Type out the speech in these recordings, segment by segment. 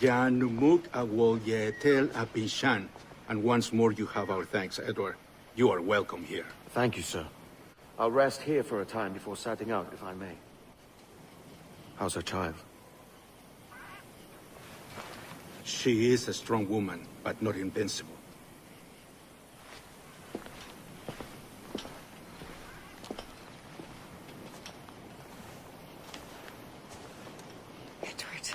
Janumuk Awoyetel Apishan. And once more you have our thanks, Edward. You are welcome here. Thank you, sir. I'll rest here for a time before setting out, if I may. How's her child? She is a strong woman, but not invincible. Edward.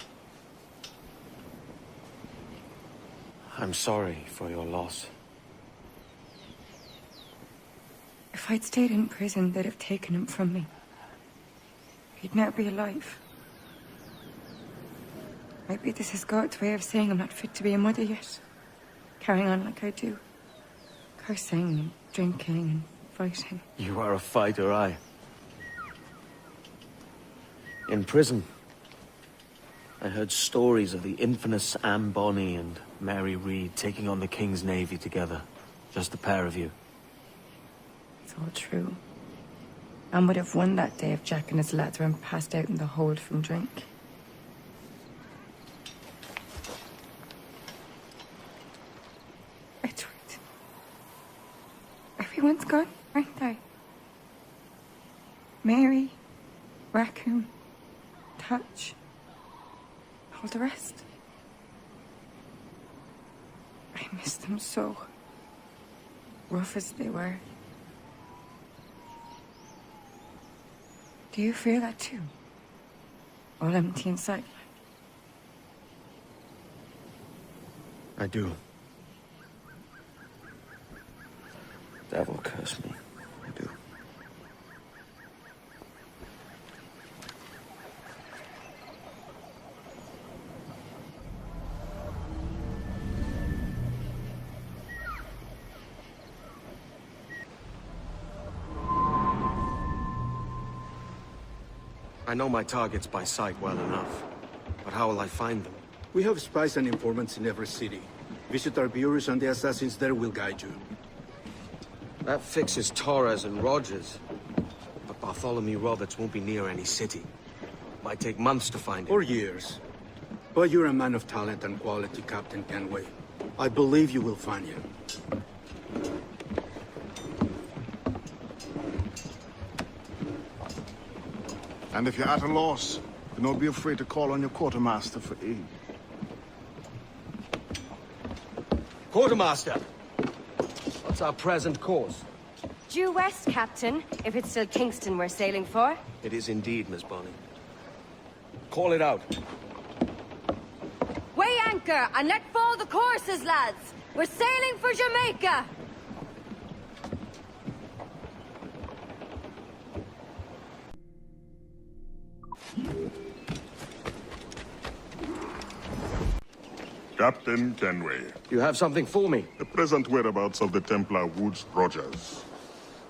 I'm sorry for your loss. If I'd stayed in prison, they'd have taken him from me. He'd never be alive. Maybe this is God's way of saying I'm not fit to be a mother yet. Carrying on like I do. Cursing and drinking and fighting. You are a fighter, aye. In prison, I heard stories of the infamous Anne Bonny and Mary Read taking on the King's Navy together. Just the pair of you. It's all true. Anne would have won that day if Jack and his lads weren't passed out in the hold from drink. Edward. Everyone's gone, aren't they? Mary, Raccoon, Touch, all the rest. I miss them so. Rough as they were. Do you feel that too? All empty inside? I do. Devil curse me. I do. I know my targets by sight well enough, but how will I find them? We have spies and informants in every city. Visit our bureaus and the assassins there will guide you. That fixes Torres and Rogers. But Bartholomew Roberts won't be near any city. Might take months to find him. Or years. But you're a man of talent and quality, Captain Kenway. I believe you will find him. And if you're at a loss, do not be afraid to call on your quartermaster for aid. Quartermaster! What's our present course? Due west, Captain, if it's still Kingston we're sailing for. It is indeed, Miss Bonny. Call it out. Weigh anchor and let fall the courses, lads! We're sailing for Jamaica! Captain Kenway. You have something for me? The present whereabouts of the Templar Woods Rogers.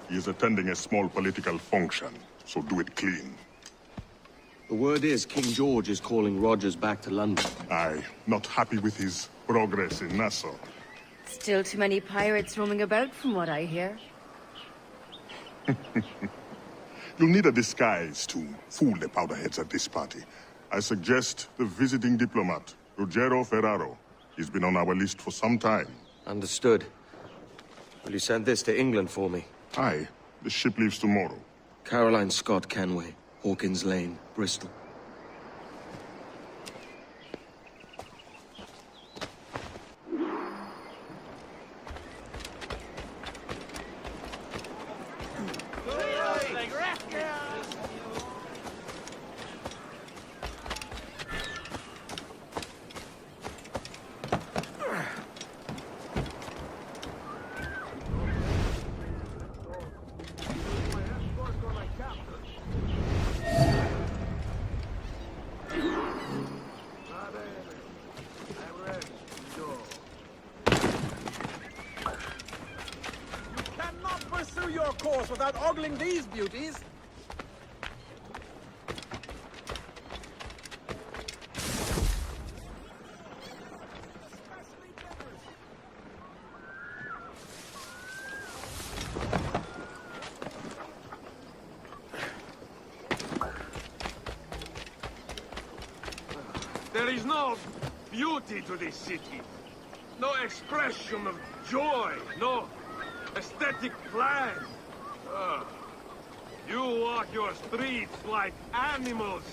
He is attending a small political function, so do it clean. The word is King George is calling Rogers back to London. Aye, not happy with his progress in Nassau. Still too many pirates roaming about from what I hear. You'll need a disguise to fool the powderheads at this party. I suggest the visiting diplomat, Ruggiero Ferraro. He's been on our list for some time. Understood. Will you send this to England for me? Aye, the ship leaves tomorrow. Caroline Scott Kenway, Hawkins Lane, Bristol. Your course without ogling these beauties. There is no beauty to this city. No expression of joy, no aesthetic plan. You walk your streets like animals,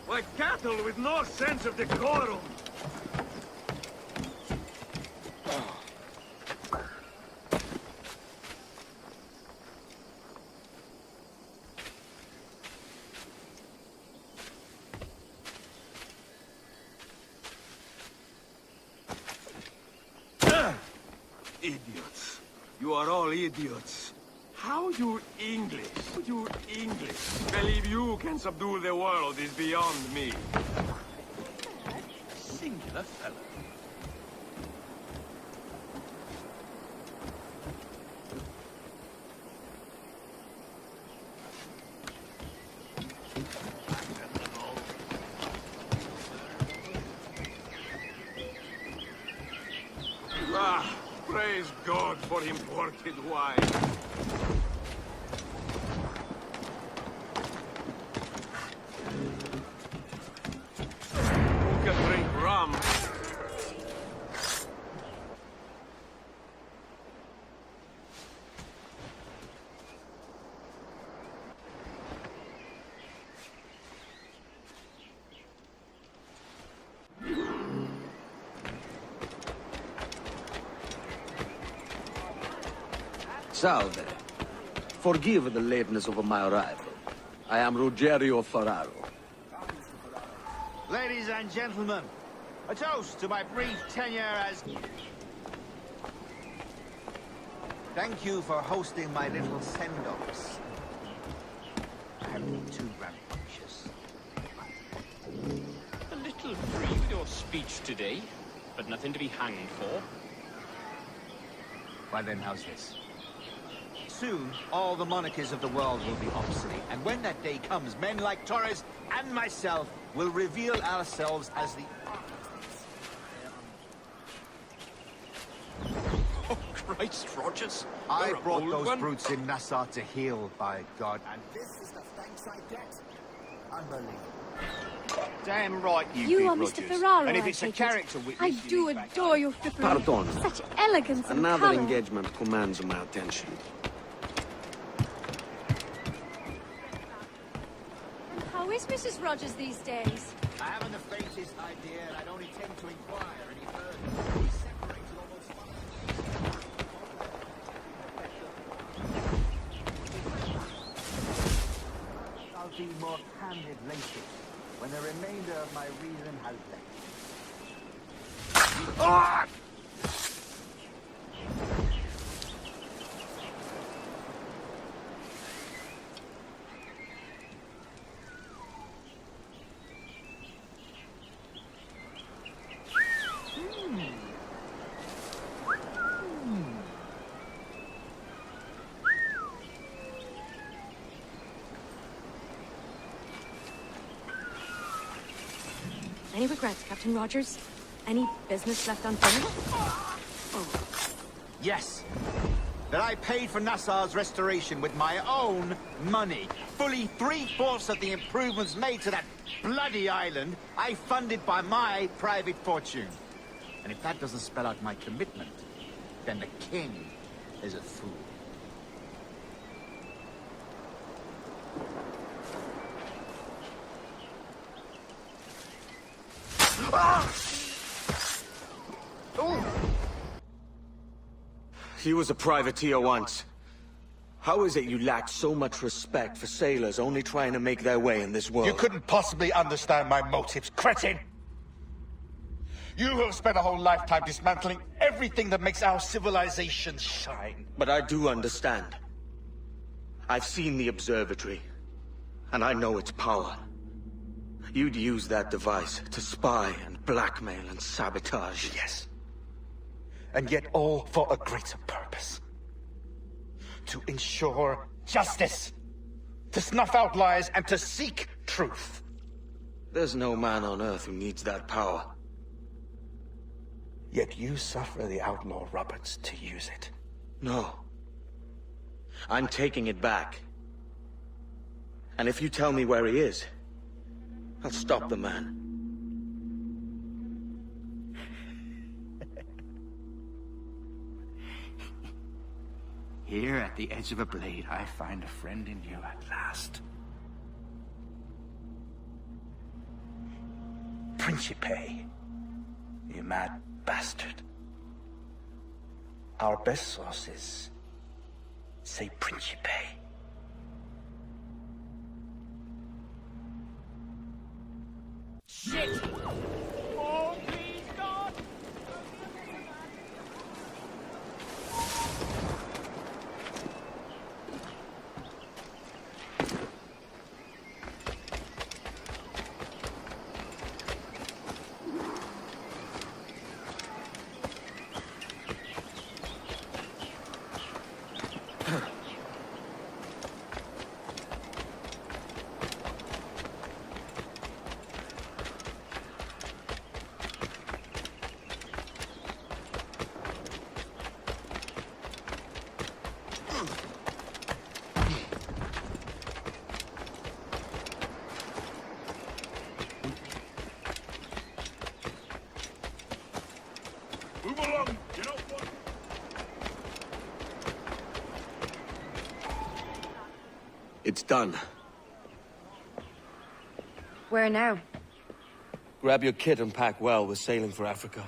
like cattle with no sense of decorum. Idiots. You are all idiots. How you English believe you can subdue the world is beyond me. Singular fellow. Praise God for imported wine. Who can drink rum? Salve. Forgive the lateness of my arrival. I am Ruggiero Ferraro. Ladies and gentlemen, a toast to my brief tenure as... Thank you for hosting my little send-offs. I have been too rambunctious. A little free with your speech today, but nothing to be hanged for. Well then, how's this? Soon, all the monarchies of the world will be obsolete, and when that day comes, men like Torres and myself will reveal ourselves as the... Oh, Christ, Rogers. I You're a brought bold those one. brutes in Nassau to heal, by God. And this is the thanks I get. Unbelievable. Damn right you You did, are Mr. Rogers. Ferraro, And if I it's a take it. character witness... I you do need back adore your frippery. Pardon. Such elegance and Another colour. engagement commands my attention. And how is Mrs. Rogers these days? I haven't the faintest idea, and I don't intend to inquire any further. We separated almost 5 years. I'll be more candid later, when the remainder of my reason has left. Ah! Any regrets, Captain Rogers? Any business left unfinished? Yes. That I paid for Nassau's restoration with my own money. Fully 3/4 of the improvements made to that bloody island, I funded by my private fortune. And if that doesn't spell out my commitment, then the king is a fool. He was a privateer once. How is it you lack so much respect for sailors only trying to make their way in this world? You couldn't possibly understand my motives, cretin! You have spent a whole lifetime dismantling everything that makes our civilization shine. But I do understand. I've seen the observatory, and I know its power. You'd use that device to spy and blackmail and sabotage. Yes. And yet all for a greater purpose. To ensure justice. To snuff out lies and to seek truth. There's no man on Earth who needs that power. Yet you suffer the outlaw Roberts to use it. No. I'm taking it back. And if you tell me where he is, I'll stop the man. Here at the edge of a blade, I find a friend in you at last. Principe, you mad bastard. Our best sources say Principe. Shit! Oh, please, God! Move along! You know what? It's done. Where now? Grab your kit and pack well. We're sailing for Africa.